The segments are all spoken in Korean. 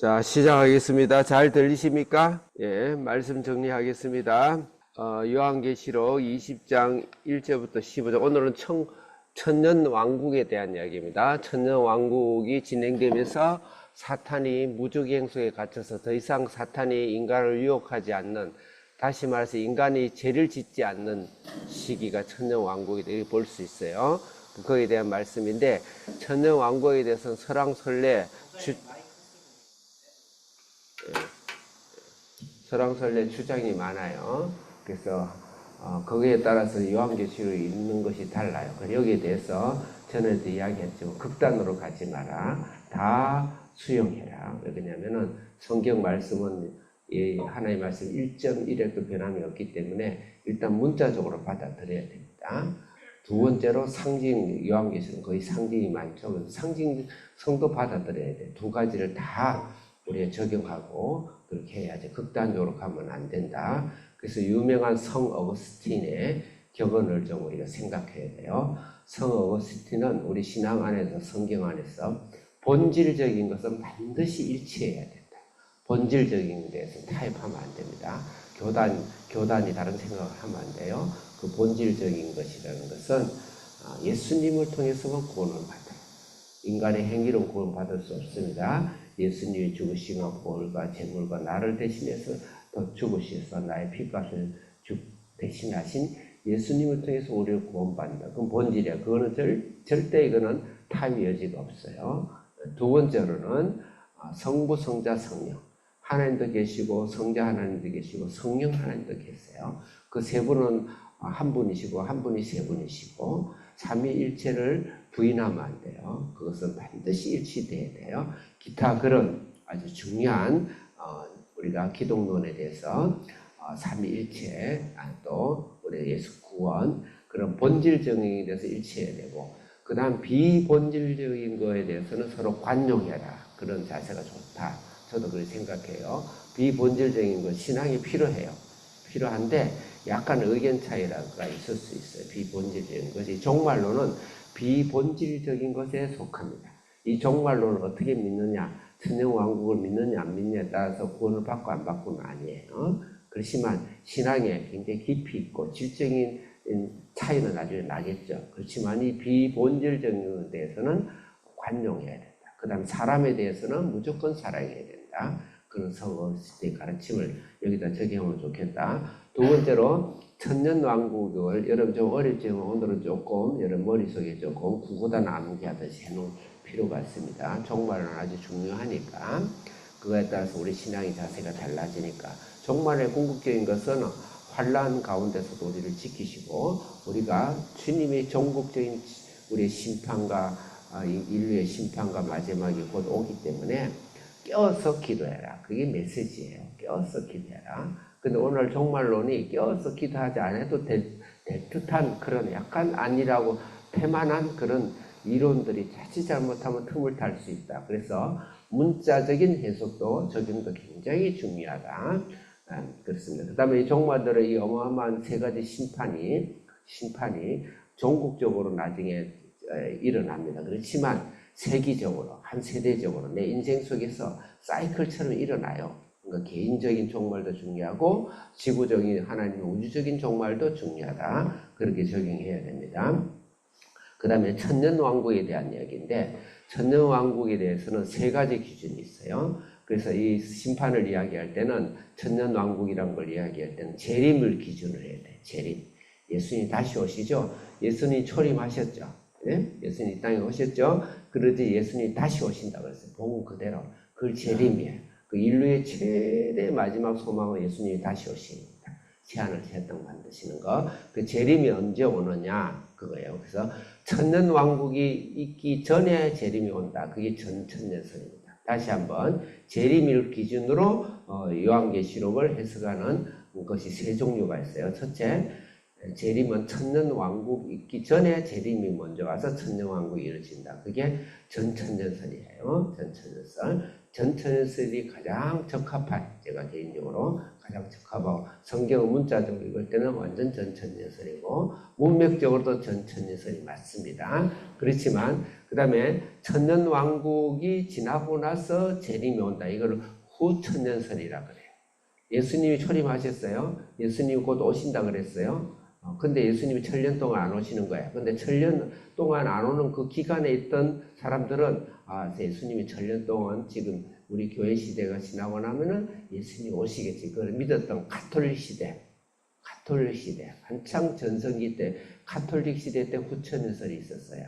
자, 시작하겠습니다. 잘 들리십니까? 예, 말씀 정리하겠습니다. 요한계시록 20장 1절부터 15절. 오늘은 천년 왕국에 대한 이야기입니다. 천년 왕국이 진행되면서 사탄이 무적의 행속에 갇혀서 더 이상 사탄이 인간을 유혹하지 않는, 다시 말해서 인간이 죄를 짓지 않는 시기가 천년 왕국이 볼 수 있어요. 거기에 대한 말씀인데, 천년 왕국에 대해서는 설왕설래 주장이 많아요. 그래서 거기에 따라서 요한계시록을 읽는 것이 달라요. 여기에 대해서 전에도 이야기했지만 극단으로 가지 마라. 다 수용해라. 왜 그러냐면은 성경 말씀은 하나의 말씀 1.1에도 변함이 없기 때문에 일단 문자적으로 받아들여야 됩니다. 두 번째로 상징, 요한계시록은 거의 상징이 많죠. 그래서 상징 성도 받아들여야 돼. 두 가지를 다 우리가 적용하고 그렇게 해야지. 극단적으로 가면 안 된다. 그래서 유명한 성 어거스틴의 격언을 좀 우리가 생각해야 돼요. 성 어거스틴은 우리 신앙 안에서, 성경 안에서 본질적인 것은 반드시 일치해야 된다. 본질적인 데서 타협하면 안 됩니다. 교단이 다른 생각을 하면 안 돼요. 그 본질적인 것이라는 것은 예수님을 통해서만 구원을 받아요. 인간의 행위로 구원받을 수 없습니다. 예수님이 죽으시고 보혈과 제물과 나를 대신해서 더 죽으셔서 나의 피값을 대신하신 예수님을 통해서 우리를 구원받는다. 그건 본질이야. 그거는 절대 이거는 타협의 여지가 없어요. 두 번째로는 성부, 성자, 성령. 하나님도 계시고 성자 하나님도 계시고 성령 하나님도 계세요. 그 세 분은 한 분이시고 한 분이 세 분이시고 삼위일체를 부인하면 안 돼요. 그것은 반드시 일치돼야 돼요. 기타 그런 아주 중요한 우리가 기독론에 대해서 삼위일체, 또 우리 예수 구원, 그런 본질적인 데서 일치해야 되고, 그 다음 비본질적인 거에 대해서는 서로 관용해라. 그런 자세가 좋다. 저도 그렇게 생각해요. 비본질적인 것, 신앙이 필요한데 약간 의견 차이가 있을 수 있어요. 비본질적인 것이. 종말론은 비본질적인 것에 속합니다. 이 종말론을 어떻게 믿느냐, 천년 왕국을 믿느냐 안 믿느냐에 따라서 구원을 받고 안 받고는 아니에요. 그렇지만 신앙에 굉장히 깊이 있고 질적인 차이는 나중에 나겠죠. 그렇지만 이 비본질적인 것에 대해서는 관용해야 된다. 그 다음 사람에 대해서는 무조건 사랑해야 된다. 그런 성어의 가르침을 여기다 적용하면 좋겠다. 두 번째로 천년 왕국을 여러분 좀 어렵지만 오늘은 조금 여러분 머릿속에 조금 구구단 암기하듯이 해놓을 필요가 있습니다. 종말은 아주 중요하니까 그거에 따라서 우리 신앙의 자세가 달라지니까. 종말의 궁극적인 것은 환난 가운데서도 우리를 지키시고 우리가 주님의 종국적인 우리의 심판과 인류의 심판과 마지막이 곧 오기 때문에 껴서 기도해라. 그게 메시지예요. 껴서 기도해라. 근데 오늘 종말론이 껴서 기도하지 않아도 될 듯한 그런 약간 아니라고 태만한 그런 이론들이 자칫 잘못하면 틈을 탈 수 있다. 그래서 문자적인 해석도 적용도 굉장히 중요하다. 그렇습니다. 그 다음에 이 종말들의 이 어마어마한 세 가지 심판이 종국적으로 나중에 일어납니다. 그렇지만 세기적으로, 한 세대적으로 내 인생 속에서 사이클처럼 일어나요. 그러니까 개인적인 종말도 중요하고 지구적인 하나님의 우주적인 종말도 중요하다. 그렇게 적용해야 됩니다. 그 다음에 천년왕국에 대한 이야기인데 천년왕국에 대해서는 세 가지 기준이 있어요. 그래서 이 심판을 이야기할 때는 천년왕국이라는 걸 이야기할 때는 재림을 기준으로 해야 돼. 재림. 예수님이 다시 오시죠. 예수님이 초림하셨죠. 네? 예수님이 이 땅에 오셨죠. 그러지 예수님이 다시 오신다고 그랬어요. 복음 그대로. 그걸 재림이에요. 그 인류의 최대 마지막 소망은 예수님이 다시 오십니다. 새하늘 새 땅 만드시는 거. 그 재림이 언제 오느냐 그거예요. 그래서 천년 왕국이 있기 전에 재림이 온다. 그게 전천년설입니다. 다시 한번 재림을 기준으로 요한계시록을 해석하는 것이 세 종류가 있어요. 첫째, 재림은 천년 왕국 있기 전에 재림이 먼저 와서 천년 왕국이 이루어진다. 그게 전천년설이에요. 전천년설. 전천년설이 가장 적합한, 제가 개인적으로 가장 적합하고 성경은 문자적으로 읽을 때는 완전 전천년설이고 문맥적으로도 전천년설이 맞습니다. 그렇지만 그 다음에 천년왕국이 지나고 나서 재림이 온다. 이걸 후천년설이라 그래요. 예수님이 초림하셨어요. 예수님이 곧 오신다 그랬어요. 근데 예수님이 천년 동안 안 오시는 거예요. 근데 천년 동안 안 오는 그 기간에 있던 사람들은 예수님이 천년 동안 지금 우리 교회 시대가 지나고 나면은 예수님이 오시겠지. 그걸 믿었던 가톨릭 시대, 한창 전성기 때 가톨릭 시대 때 후천년설이 있었어요.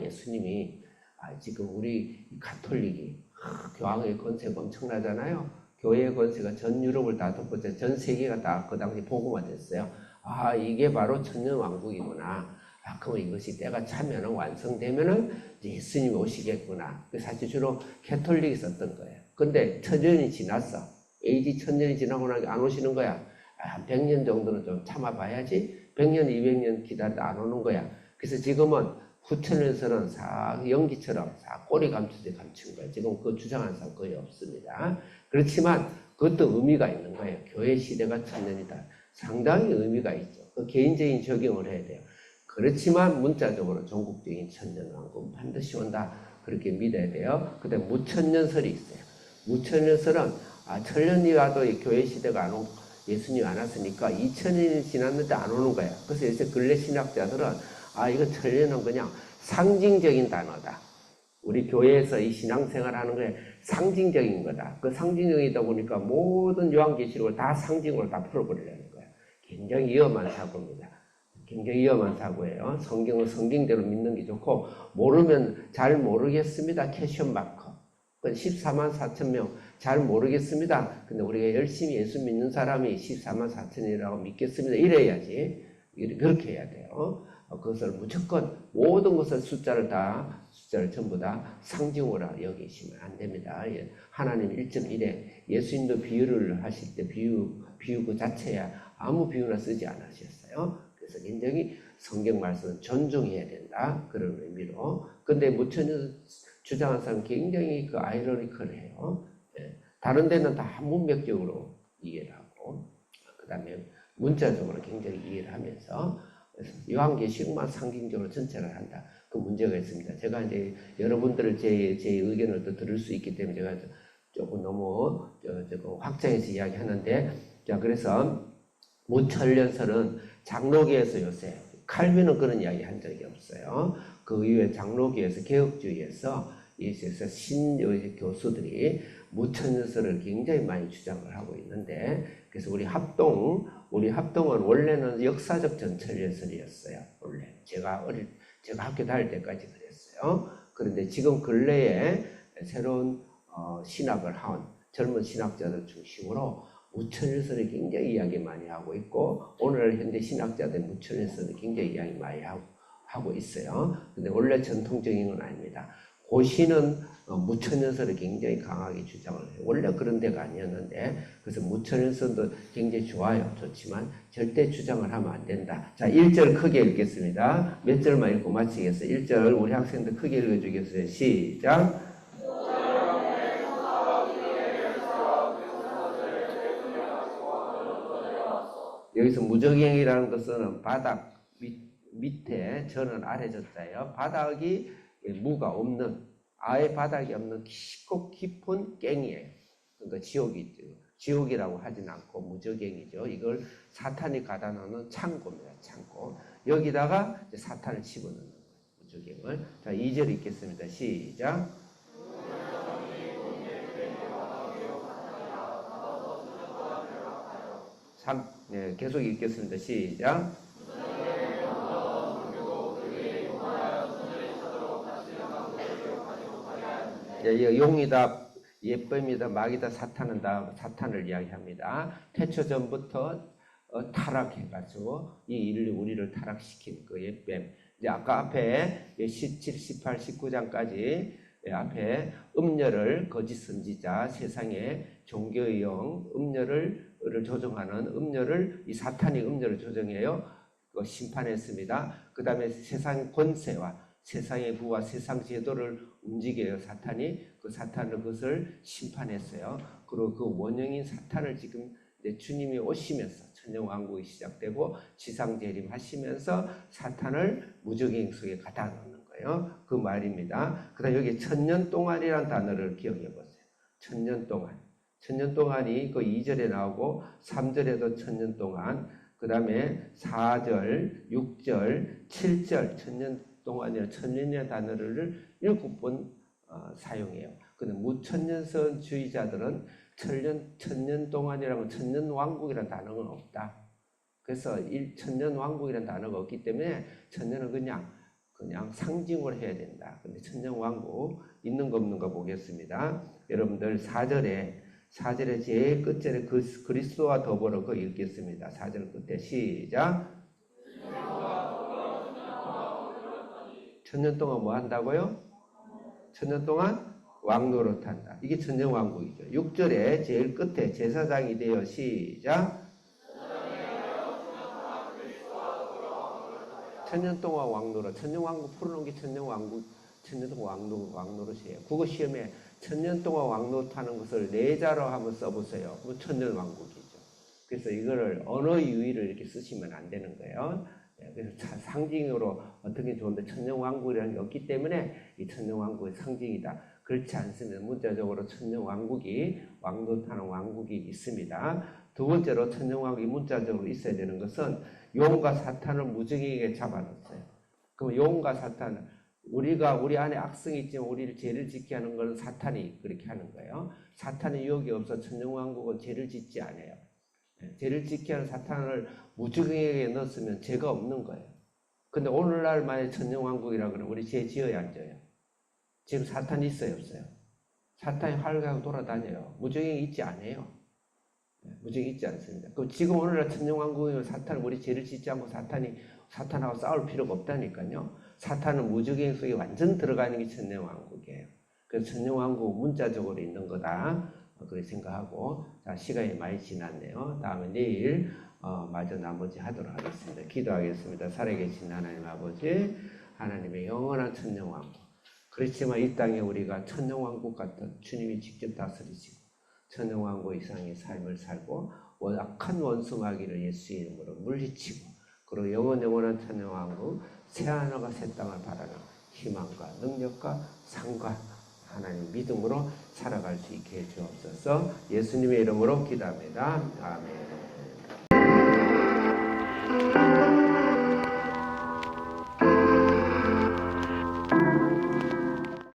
예수님이 지금 우리 가톨릭이 교황의 권세가 엄청나잖아요. 교회의 권세가 전 유럽을 다 덮었죠. 전 세계가 다 그 당시 복음화 됐어요. 이게 바로 천년왕국이구나. 그럼 이것이 때가 차면 완성되면은 예수님이 오시겠구나. 사실 주로 캐톨릭이 썼던 거예요. 근데 천년이 지났어. AD 천년이 지나고 나서 안 오시는 거야. 한 100년 정도는 좀 참아봐야지. 100년, 200년 기다려도 안 오는 거야. 그래서 지금은 후천년설은 연기처럼 꼬리 감춘 거예요. 지금 그 주장하는 사람 거의 없습니다. 그렇지만 그것도 의미가 있는 거예요. 교회 시대가 천년이다. 상당히 의미가 있죠. 그 개인적인 적용을 해야 돼요. 그렇지만 문자적으로 전국적인 천년왕국은 반드시 온다. 그렇게 믿어야 돼요. 그다음에 무천년설이 있어요. 무천년설은 천년이 와도 교회 시대가 안 오고 예수님이 안 왔으니까 2000년이 지났는데 안 오는 거예요. 그래서 요새 근래 신학자들은 이거 천년은 그냥 상징적인 단어다. 우리 교회에서 이 신앙생활하는 거에 상징적인 거다. 그 상징적이다 보니까 모든 요한계시록을 다 상징으로 다 풀어버리려는 거예요. 굉장히 위험한 사고입니다. 굉장히 위험한 사고예요. 성경을 성경대로 믿는 게 좋고 모르면 잘 모르겠습니다. 캐션 마커. 14만 4천 명 잘 모르겠습니다. 근데 우리가 열심히 예수 믿는 사람이 14만 4천이라고 믿겠습니다. 이래야지. 그렇게 해야 돼요. 그것을 무조건 모든 것을 숫자를 전부 다 상징으로 여기시면 안 됩니다. 하나님 1.1에 예수님도 비유를 하실 때 비유 그 자체야 아무 비유나 쓰지 않으셨어요. 그래서 굉장히 성경 말씀은 존중해야 된다. 그런 의미로. 근데 무천년 주장한 사람은 굉장히 그 아이러니컬해요. 다른 데는 다 문맥적으로 이해를 하고, 그 다음에 문자적으로 굉장히 이해를 하면서, 요한계시록만 상징적으로 전체를 한다. 그 문제가 있습니다. 제가 이제 여러분들을 제 의견을 또 들을 수 있기 때문에 제가 조금 너무 확장해서 이야기하는데, 자, 그래서 무천년설은 장로교에서 요새 칼빈은 그런 이야기 한 적이 없어요. 그 이후에 장로교에서 개혁주의에서 교수들이 무천년설을 굉장히 많이 주장을 하고 있는데, 그래서 우리 합동은 원래는 역사적 전천년설이었어요. 원래 제가 학교 다닐 때까지 그랬어요. 그런데 지금 근래에 새로운 신학을 한 젊은 신학자들 중심으로 무천년설을 굉장히 이야기 많이 하고 있고, 오늘 현대 신학자들 무천년설을 굉장히 이야기 많이 하고 있어요. 근데 원래 전통적인 건 아닙니다. 고시는 무천년설을 굉장히 강하게 주장을 해요. 원래 그런 데가 아니었는데, 그래서 무천년설도 굉장히 좋지만 절대 주장을 하면 안 된다. 자, 1절 크게 읽겠습니다. 몇 절만 읽고 마치겠어요. 1절 우리 학생들 크게 읽어주겠어요. 시작. 여기서 무적행이라는 것은 바닥 밑에 저는 아래 졌자예요. 바닥이 무가 없는, 아예 바닥이 없는 깊고 깊은 갱이에요. 그러니까 지옥이라고 하진 않고 무적행이죠. 이걸 사탄이 가다 놓는 창고입니다. 창고. 여기다가 이제 사탄을 집어넣는 거예요. 무적행을. 자, 2절 읽겠습니다. 시작. 계속 읽겠습니다. 시작. 용이다, 예쁨이다, 막이다, 사탄은 다 사탄을 이야기합니다. 태초 전부터 타락해가지고 이 인류 우리를 타락시킨 그 예쁨. 이제 아까 앞에 17, 18, 19장까지 앞에 음녀를 거짓 선지자, 세상의 종교의 영, 음녀를 조종하는 음녀를 이 사탄이 음녀를 조정해요. 심판했습니다. 그 다음에 세상 권세와 세상의 부와 세상 제도를 움직여요. 사탄이 그 사탄을 그것을 심판했어요. 그리고 그 원형인 사탄을 지금 주님이 오시면서 천년왕국이 시작되고 지상재림하시면서 사탄을 무적행 속에 갖다 놓는 거예요. 그 말입니다. 그 다음 여기 천년 동안이라는 단어를 기억해 보세요. 천년 동안. 천년 동안이 그 2절에 나오고 3절에도 천년 동안, 그 다음에 4절, 6절, 7절 천년 동안이라는 천년이라는 단어를 7번 사용해요. 근데 무천년선주의자들은 천년 동안이라고 천년 왕국이라는 단어는 없다. 그래서 천년 왕국이라는 단어가 없기 때문에 천년은 그냥 상징으로 해야 된다. 근데 천년 왕국 있는 거 없는 거 보겠습니다. 여러분들 4절에 제일 끝절에 그리스도와 더불어 그 읽겠습니다. 4절 끝에 시작. 천년 동안 뭐 한다고요? 천년 동안 왕노릇한다. 이게 천년왕국이죠. 6절에 제일 끝에 제사장이 되어 시작. 천년 동안 왕노릇. 천년왕국 풀어놓은 게 천년왕국, 천년 동안 왕노릇이에요. 국어 시험에 천년 동안 왕노릇하는 것을 내자로 한번 써보세요. 그럼 천년왕국이죠. 그래서 이거를 언어 유의를 이렇게 쓰시면 안 되는 거예요. 그래서 상징으로 어떻게 좋은데 천년왕국이라는 게 없기 때문에 이 천년왕국의 상징이다. 그렇지 않습니다. 문자적으로 천년왕국이 왕노릇하는 왕국이 있습니다. 두 번째로 천년왕국이 문자적으로 있어야 되는 것은 용과 사탄을 무정에게 잡아놨어요. 그럼 용과 사탄을 우리 안에 악성이 있지만 우리를 죄를 짓게 하는 것은 사탄이 그렇게 하는 거예요. 사탄의 유혹이 없어 천년왕국은 죄를 짓지 않아요. 죄를 짓게 하는 사탄을 무정에게 넣었으면 죄가 없는 거예요. 근데 오늘날 만에 천년왕국이라 그러면 우리 죄 지어야 안 져요? 지금 사탄이 있어요, 없어요? 사탄이 활가하고 돌아다녀요. 무정이 있지 않아요. 무정이 있지 않습니다. 그럼 지금 오늘날 천년왕국이면 우리 죄를 짓지 않고 사탄하고 싸울 필요가 없다니까요. 사탄은 무적행 속에 완전 들어가는 게 천년왕국이에요. 그래서 천년왕국 문자적으로 있는 거다. 그렇게 생각하고, 자, 시간이 많이 지났네요. 다음에 내일, 마저 나머지 하도록 하겠습니다. 기도하겠습니다. 살아계신 하나님 아버지, 하나님의 영원한 천년왕국. 그렇지만 이 땅에 우리가 천년왕국 같은 주님이 직접 다스리시고, 천년왕국 이상의 삶을 살고, 악한 원수마귀를 예수의 이름으로 물리치고, 그리고 영원한 천년왕국, 새하늘과 새 땅을 바라는 희망과 능력과 상과 하나님 믿음으로 살아갈 수 있게 해주옵소서. 예수님의 이름으로 기도합니다. 아멘.